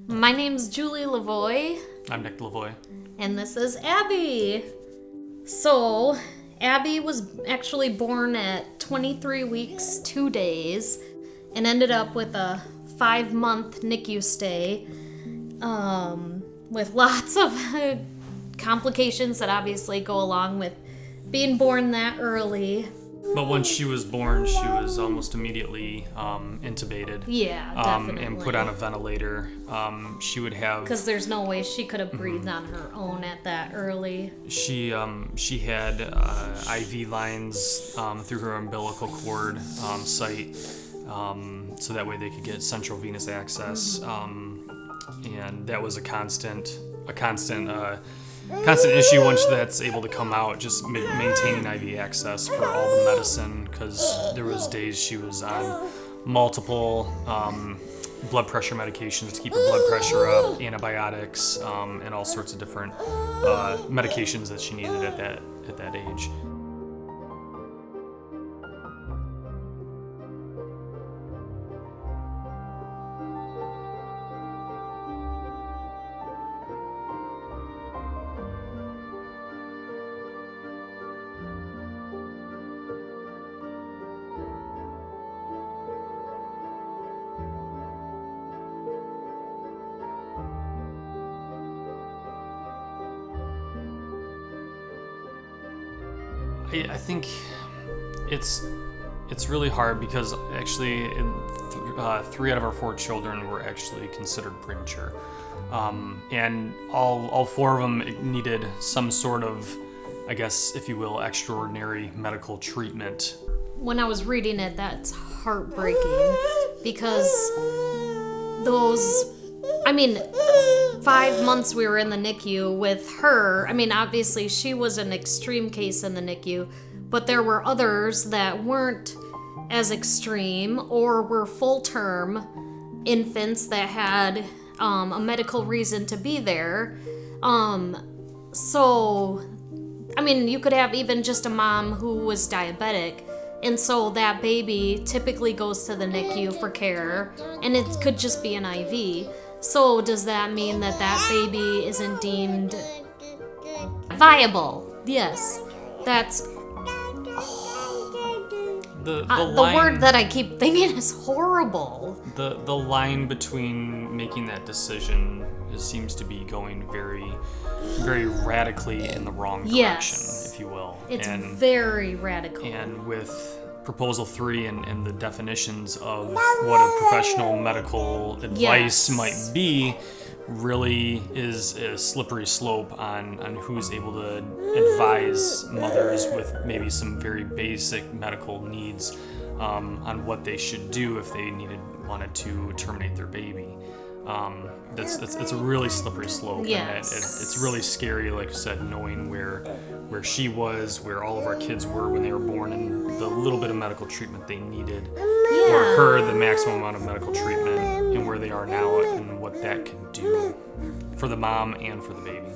My name's Julie LaVoy. I'm Nick LaVoy. And this is Abby. So, Abby was actually born at 23 weeks, 2 days, and ended up with a 5-month NICU stay, with lots of complications that obviously go along with being born that early. But once she was born, she was almost immediately intubated. Yeah, definitely. And put on a ventilator. She would have... Because there's no way she could have breathed on her own at that early. She had IV lines through her umbilical cord site, so that way they could get central venous access. And that was a constant issue once that's able to come out, just maintaining IV access for all the medicine, because there was days she was on multiple blood pressure medications to keep her blood pressure up, antibiotics, and all sorts of different medications that she needed at that age. I think it's really hard because actually 3 out of our 4 children were actually considered premature, and all 4 of them needed some sort of, I guess, if you will, extraordinary medical treatment. When I was reading it, that's heartbreaking because 5 months we were in the NICU with her. I mean, obviously she was an extreme case in the NICU, but there were others that weren't as extreme or were full-term infants that had a medical reason to be there. So, I mean, you could have even just a mom who was diabetic, and so that baby typically goes to the NICU for care, and it could just be an IV. So does that mean that baby isn't deemed viable? Yes. That's... The word that I keep thinking is horrible. The line between making that decision seems to be going very, very radically in the wrong direction, if you will. It's very radical. And with Proposal 3 and the definitions of what a professional medical advice might be, really is a slippery slope on who's able to advise mothers with maybe some very basic medical needs on what they should do if they wanted to terminate their baby. It's a really slippery slope. Yes. And it's really scary, like I said, knowing where she was, where all of our kids were when they were born, and the little bit of medical treatment they needed, or her the maximum amount of medical treatment, and where they are now, and what that can do for the mom and for the baby.